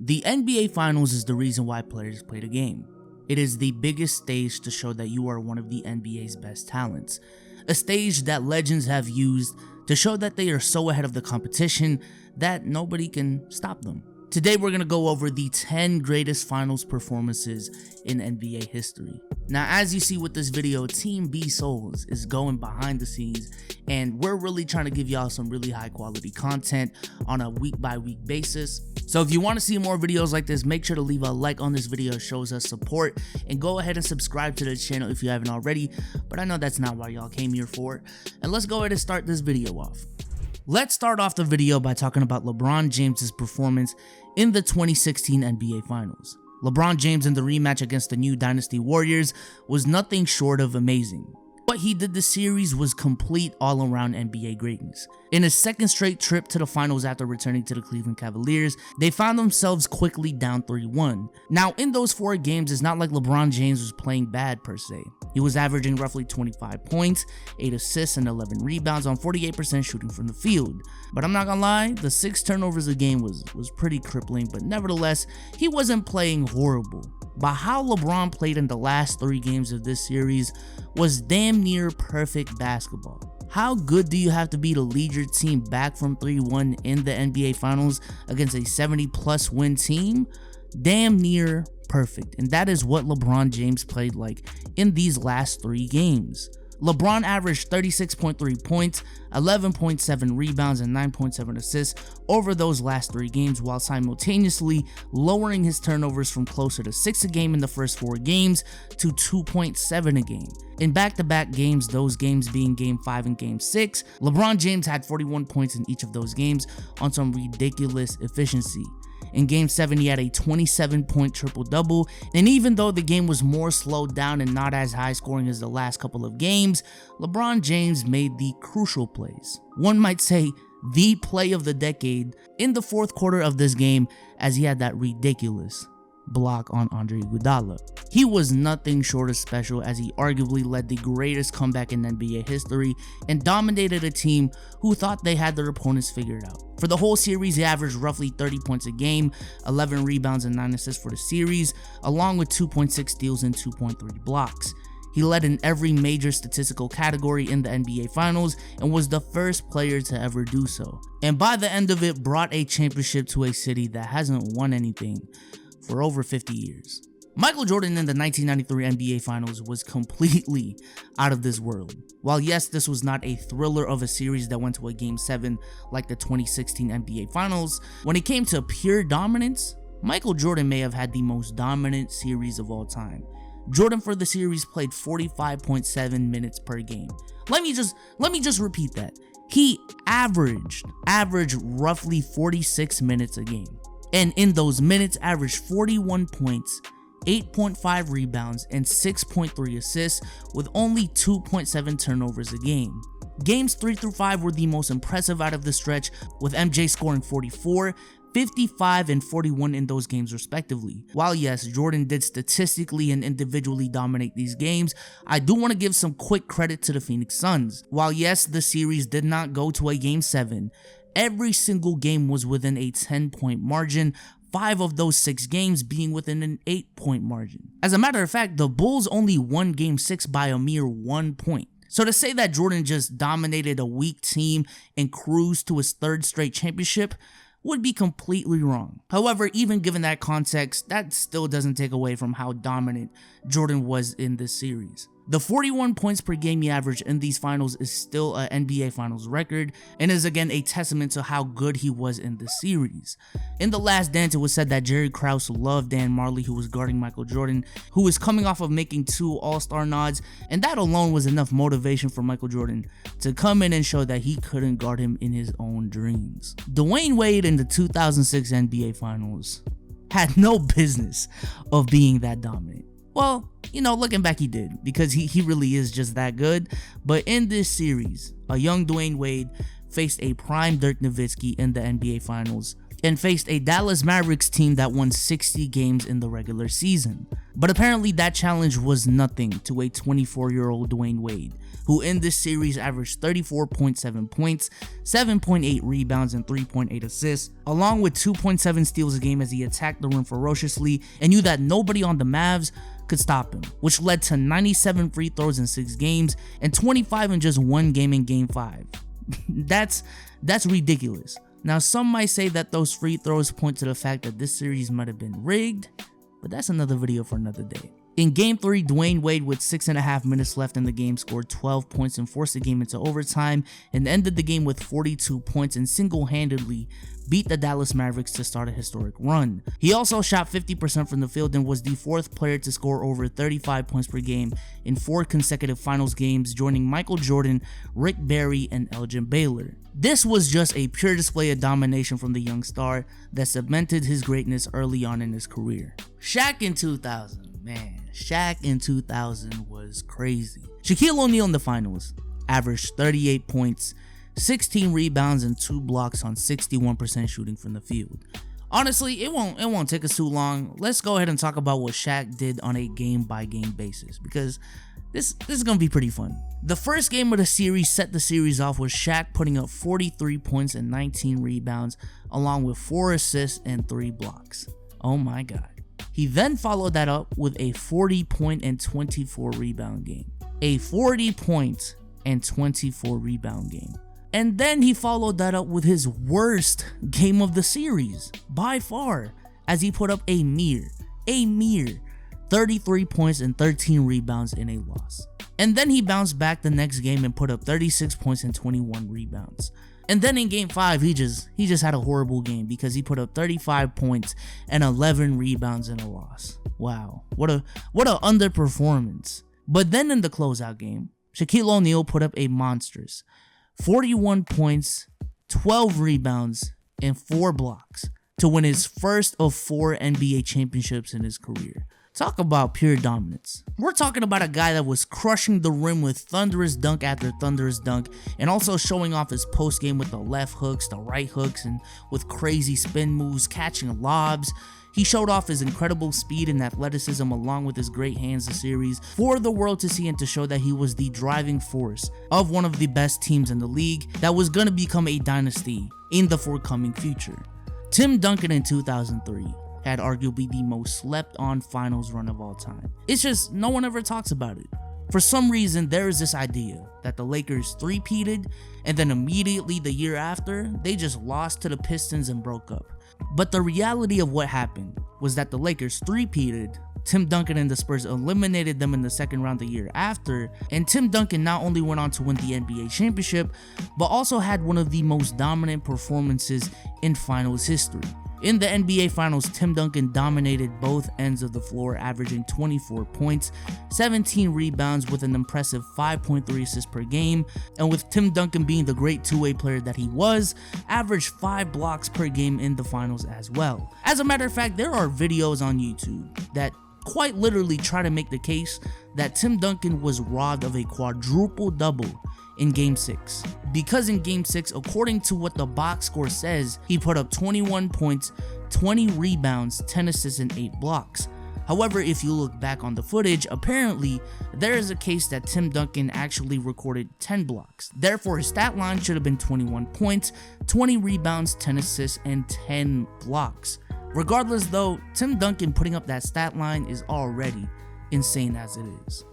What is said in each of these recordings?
The NBA Finals is the reason why players play the game. It is the biggest stage to show that you are one of the NBA's best talents. A stage that legends have used to show that they are so ahead of the competition that nobody can stop them. Today we're going to go over the 10 greatest finals performances in NBA history. Now, as you see with this video, Team B Souls is going behind the scenes, and we're really trying to give y'all some really high quality content on a week by week basis. So if you want to see more videos like this, make sure to leave a like on this video, it shows us support, and go ahead and subscribe to the channel if you haven't already, but I know that's not what y'all came here for. And let's go ahead and start this video off. Let's start off the video by talking about LeBron James's performance in the 2016 NBA Finals. LeBron James in the rematch against the new Dynasty Warriors was nothing short of amazing. What he did this series was complete all-around NBA greatness. In his second straight trip to the finals after returning to the Cleveland Cavaliers, they found themselves quickly down 3-1. Now, in those 4 games, it's not like LeBron James was playing bad per se. He was averaging roughly 25 points, 8 assists, and 11 rebounds on 48% shooting from the field. But I'm not gonna lie, the 6 turnovers a game was pretty crippling, but nevertheless, he wasn't playing horrible. But how LeBron played in the last 3 games of this series was damn near perfect basketball. How good do you have to be to lead your team back from 3-1 in the NBA Finals against a 70+ win team? Damn near perfect, and that is what LeBron James played like in these last 3 games. LeBron averaged 36.3 points, 11.7 rebounds, and 9.7 assists over those last 3 games, while simultaneously lowering his turnovers from closer to 6 a game in the first 4 games to 2.7 a game. In back-to-back games, those games being Game 5 and Game 6, LeBron James had 41 points in each of those games on some ridiculous efficiency. In Game 7, he had a 27-point triple-double, and even though the game was more slowed down and not as high scoring as the last couple of games, LeBron James made the crucial plays. One might say the play of the decade in the 4th quarter of this game, as he had that ridiculous block on Andre Iguodala. He was nothing short of special, as he arguably led the greatest comeback in NBA history and dominated a team who thought they had their opponents figured out. For the whole series, he averaged roughly 30 points a game, 11 rebounds and 9 assists for the series, along with 2.6 steals and 2.3 blocks. He led in every major statistical category in the NBA Finals and was the first player to ever do so. And by the end of it, brought a championship to a city that hasn't won anything for over 50 years. Michael Jordan in the 1993 NBA Finals was completely out of this world. While yes, this was not a thriller of a series that went to a Game 7 like the 2016 NBA Finals, when it came to pure dominance, Michael Jordan may have had the most dominant series of all time. Jordan for the series played 45.7 minutes per game. Let me just repeat that. He averaged roughly 46 minutes a game. And in those minutes averaged 41 points, 8.5 rebounds, and 6.3 assists with only 2.7 turnovers a game. Games 3 through 5 were the most impressive out of the stretch, with MJ scoring 44, 55, and 41 in those games respectively. While yes, Jordan did statistically and individually dominate these games, I do want to give some quick credit to the Phoenix Suns. While yes, the series did not go to a Game 7, every single game was within a 10-point margin, 5 of those 6 games being within an 8-point margin. As a matter of fact, the Bulls only won Game 6 by a mere 1 point. So to say that Jordan just dominated a weak team and cruised to his 3rd straight championship would be completely wrong. However, even given that context, that still doesn't take away from how dominant Jordan was in this series. The 41 points per game he averaged in these finals is still an NBA Finals record, and is again a testament to how good he was in this series. In The Last Dance, it was said that Jerry Krause loved Dan Marley, who was guarding Michael Jordan, who was coming off of making 2 All-Star nods, and that alone was enough motivation for Michael Jordan to come in and show that he couldn't guard him in his own dreams. Dwayne Wade in the 2006 NBA Finals had no business of being that dominant. Well, you know, looking back, he did, because he really is just that good. But in this series, a young Dwayne Wade faced a prime Dirk Nowitzki in the NBA Finals, and faced a Dallas Mavericks team that won 60 games in the regular season. But apparently that challenge was nothing to a 24-year-old Dwayne Wade, who in this series averaged 34.7 points, 7.8 rebounds, and 3.8 assists, along with 2.7 steals a game as he attacked the rim ferociously and knew that nobody on the Mavs could stop him, which led to 97 free throws in 6 games and 25 in just one game in Game 5. That's ridiculous. Now, some might say that those free throws point to the fact that this series might have been rigged, but that's another video for another day. In Game 3, Dwayne Wade, with 6.5 minutes left in the game, scored 12 points and forced the game into overtime and ended the game with 42 points and single-handedly beat the Dallas Mavericks to start a historic run. He also shot 50% from the field and was the 4th player to score over 35 points per game in 4 consecutive finals games, joining Michael Jordan, Rick Barry, and Elgin Baylor. This was just a pure display of domination from the young star that cemented his greatness early on in his career. Shaq in 2000, man. Shaq in 2000 was crazy. Shaquille O'Neal in the finals averaged 38 points, 16 rebounds, and 2 blocks on 61% shooting from the field. Honestly, it won't take us too long. Let's go ahead and talk about what Shaq did on a game-by-game basis, because this is gonna be pretty fun. The first game of the series set the series off with Shaq putting up 43 points and 19 rebounds, along with 4 assists and 3 blocks. Oh my god. He then followed that up with a 40-point and 24 rebound game. A 40-point and 24 rebound game. And then he followed that up with his worst game of the series by far, as he put up a mere 33 points and 13 rebounds in a loss. And then he bounced back the next game and put up 36 points and 21 rebounds. And then in Game 5, he just had a horrible game because he put up 35 points and 11 rebounds in a loss. Wow, what a underperformance. But then in the closeout game, Shaquille O'Neal put up a monstrous 41 points, 12 rebounds, and 4 blocks to win his first of 4 NBA championships in his career. Talk about pure dominance. We're talking about a guy that was crushing the rim with thunderous dunk after thunderous dunk, and also showing off his post game with the left hooks, the right hooks, and with crazy spin moves, catching lobs. He showed off his incredible speed and athleticism along with his great hands this series for the world to see and to show that he was the driving force of one of the best teams in the league that was going to become a dynasty in the forthcoming future. Tim Duncan in 2003 had arguably the most slept on finals run of all time. It's just no one ever talks about it. For some reason, there is this idea that the Lakers three-peated and then immediately the year after, they just lost to the Pistons and broke up. But the reality of what happened was that the Lakers three-peated, Tim Duncan and the Spurs eliminated them in the second round the year after, and Tim Duncan not only went on to win the NBA championship, but also had one of the most dominant performances in finals history. In the NBA Finals, Tim Duncan dominated both ends of the floor, averaging 24 points, 17 rebounds with an impressive 5.3 assists per game, and with Tim Duncan being the great two-way player that he was, averaged 5 blocks per game in the finals as well. As a matter of fact, there are videos on YouTube that quite literally try to make the case that Tim Duncan was robbed of a quadruple double in Game 6. Because in Game 6, according to what the box score says, he put up 21 points, 20 rebounds, 10 assists, and 8 blocks. However, if you look back on the footage, apparently there is a case that Tim Duncan actually recorded 10 blocks. Therefore, his stat line should have been 21 points, 20 rebounds, 10 assists, and 10 blocks. Regardless though, Tim Duncan putting up that stat line is already insane as it is.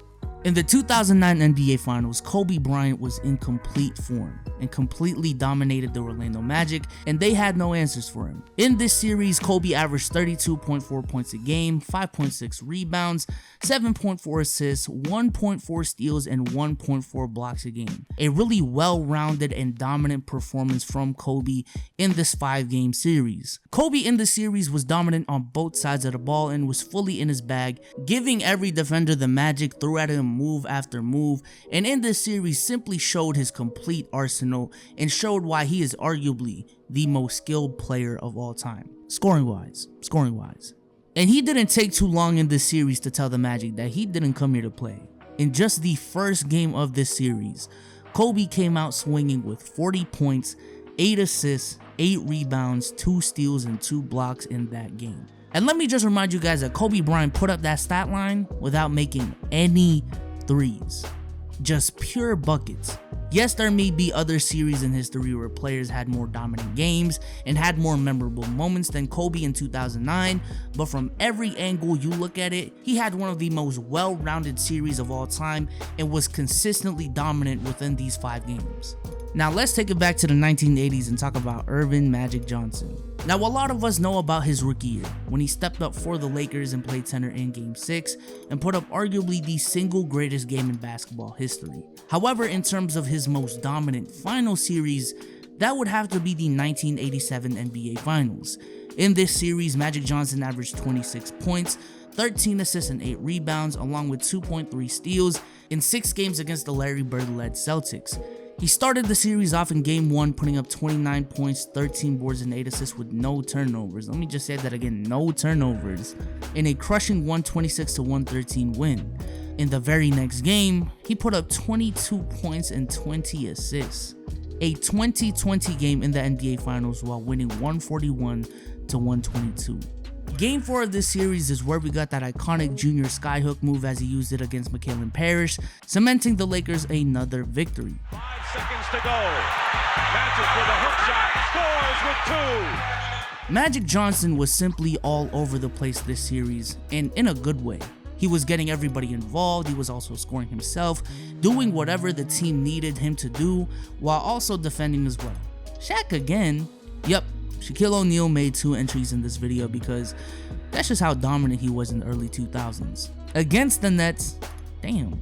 In the 2009 NBA Finals, Kobe Bryant was in complete form and completely dominated the Orlando Magic, and they had no answers for him. In this series, Kobe averaged 32.4 points a game, 5.6 rebounds, 7.4 assists, 1.4 steals, and 1.4 blocks a game. A really well-rounded and dominant performance from Kobe in this 5-game series. Kobe in the series was dominant on both sides of the ball and was fully in his bag, giving every defender the Magic threw at him move after move, and in this series simply showed his complete arsenal and showed why he is arguably the most skilled player of all time, scoring wise. And he didn't take too long in this series to tell the Magic that he didn't come here to play. In just the first game of this series, Kobe came out swinging with 40 points, 8 assists, 8 rebounds, 2 steals, and 2 blocks in that game. And let me just remind you guys that Kobe Bryant put up that stat line without making any threes. Just pure buckets. Yes, there may be other series in history where players had more dominant games and had more memorable moments than Kobe in 2009, but from every angle you look at it, he had one of the most well-rounded series of all time and was consistently dominant within these 5 games. Now let's take it back to the 1980s and talk about Earvin Magic Johnson. Now a lot of us know about his rookie year, when he stepped up for the Lakers and played center in Game 6 and put up arguably the single greatest game in basketball history. However, in terms of his most dominant final series, that would have to be the 1987 NBA Finals. In this series, Magic Johnson averaged 26 points, 13 assists and 8 rebounds, along with 2.3 steals in 6 games against the Larry Bird-led Celtics. He started the series off in Game 1, putting up 29 points, 13 boards, and 8 assists with no turnovers. Let me just say that again, no turnovers, in a crushing 126-113 win. In the very next game, he put up 22 points and 20 assists. A 20-20 game in the NBA Finals while winning 141-122. Game 4 of this series is where we got that iconic junior skyhook move as he used it against McHale Parrish, cementing the Lakers another victory. 5 seconds to go. Magic with a hook shot, scores with 2. Magic Johnson was simply all over the place this series, and in a good way. He was getting everybody involved, he was also scoring himself, doing whatever the team needed him to do, while also defending as well. Shaq again? Yep. Shaquille O'Neal made 2 entries in this video because that's just how dominant he was in the early 2000s. Against the Nets, damn,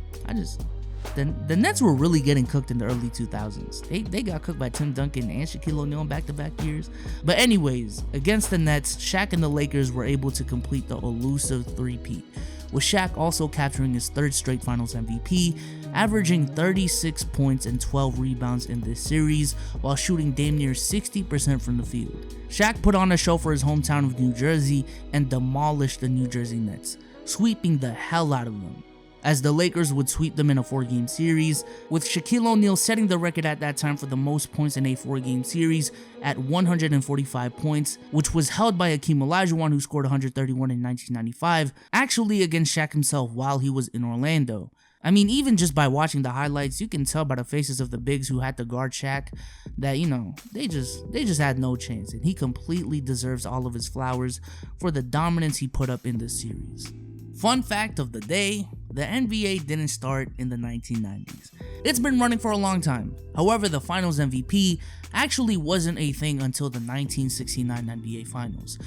the Nets were really getting cooked in the early 2000s. They got cooked by Tim Duncan and Shaquille O'Neal in back-to-back years. But anyways, against the Nets, Shaq and the Lakers were able to complete the elusive three-peat, with Shaq also capturing his 3rd straight Finals MVP, averaging 36 points and 12 rebounds in this series while shooting damn near 60% from the field. Shaq put on a show for his hometown of New Jersey and demolished the New Jersey Nets, sweeping the hell out of them, as the Lakers would sweep them in a 4-game series, with Shaquille O'Neal setting the record at that time for the most points in a 4-game series at 145 points, which was held by Hakeem Olajuwon, who scored 131 in 1995, actually against Shaq himself while he was in Orlando. I mean, even just by watching the highlights, you can tell by the faces of the bigs who had to guard Shaq that, you know, they just had no chance, and he completely deserves all of his flowers for the dominance he put up in this series. Fun fact of the day, the NBA didn't start in the 1990s. It's been running for a long time. However, the Finals MVP actually wasn't a thing until the 1969 NBA Finals.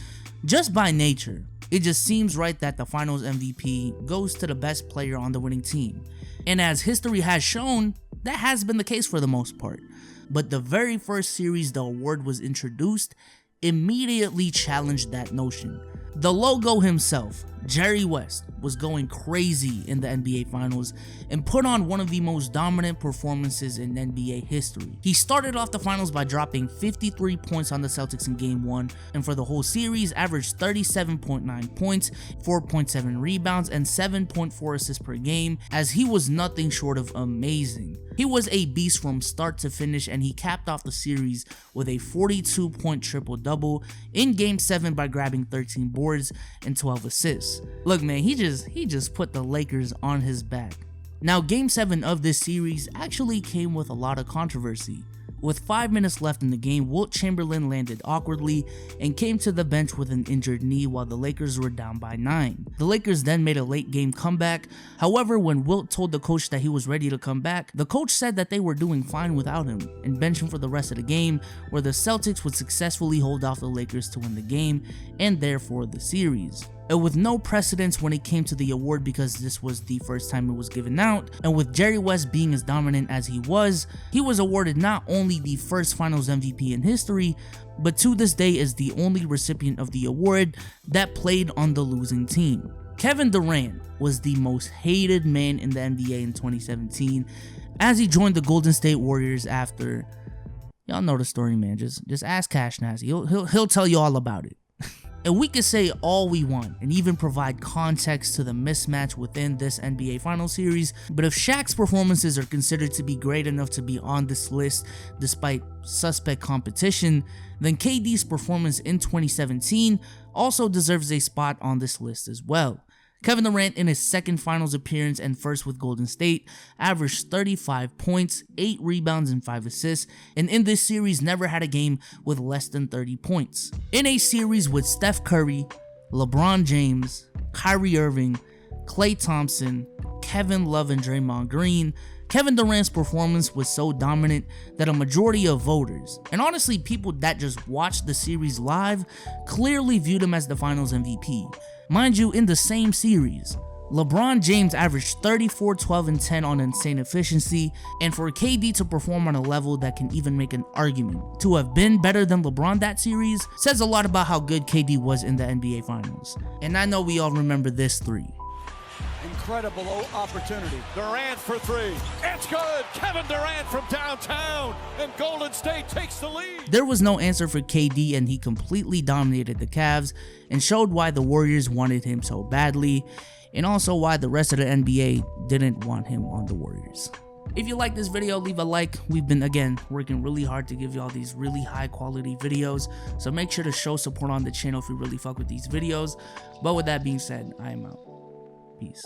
Just by nature, it just seems right that the Finals MVP goes to the best player on the winning team. And as history has shown, that has been the case for the most part. But the very first series the award was introduced immediately challenged that notion. The logo himself, Jerry West, was going crazy in the NBA Finals and put on one of the most dominant performances in NBA history. He started off the finals by dropping 53 points on the Celtics in Game 1, and for the whole series averaged 37.9 points, 4.7 rebounds, and 7.4 assists per game, as he was nothing short of amazing. He was a beast from start to finish, and he capped off the series with a 42-point triple-double in Game 7 by grabbing 13 boards and 12 assists. Look, man, he just put the Lakers on his back. Now, Game 7 of this series actually came with a lot of controversy. With 5 minutes left in the game, Wilt Chamberlain landed awkwardly and came to the bench with an injured knee while the Lakers were down by 9. The Lakers then made a late game comeback. However, when Wilt told the coach that he was ready to come back, the coach said that they were doing fine without him and benched him for the rest of the game, where the Celtics would successfully hold off the Lakers to win the game and therefore the series. And with no precedence when it came to the award because this was the first time it was given out, and with Jerry West being as dominant as he was awarded not only the first Finals MVP in history, but to this day is the only recipient of the award that played on the losing team. Kevin Durant was the most hated man in the NBA in 2017 as he joined the Golden State Warriors after, y'all know the story, man, just ask Cash Nasty, he'll tell you all about it. And we could say all we want and even provide context to the mismatch within this NBA Finals series, but if Shaq's performances are considered to be great enough to be on this list despite suspect competition, then KD's performance in 2017 also deserves a spot on this list as well. Kevin Durant, in his second finals appearance and first with Golden State, averaged 35 points, 8 rebounds, and 5 assists, and in this series never had a game with less than 30 points. In a series with Steph Curry, LeBron James, Kyrie Irving, Klay Thompson, Kevin Love, and Draymond Green, Kevin Durant's performance was so dominant that a majority of voters, and honestly people that just watched the series live, clearly viewed him as the finals MVP. Mind you, in the same series, LeBron James averaged 34, 12, and 10 on insane efficiency, and for KD to perform on a level that can even make an argument to have been better than LeBron that series says a lot about how good KD was in the NBA Finals. And I know we all remember this three. Incredible opportunity. Durant for three. It's good. Kevin Durant from downtown, and Golden State takes the lead. There was no answer for KD, and he completely dominated the Cavs and showed why the Warriors wanted him so badly, and also why the rest of the NBA didn't want him on the Warriors. If you like this video, leave a like. We've been, again, working really hard to give y'all these really high quality videos, so make sure to show support on the channel if you really fuck with these videos. But with that being said, I am out. Peace.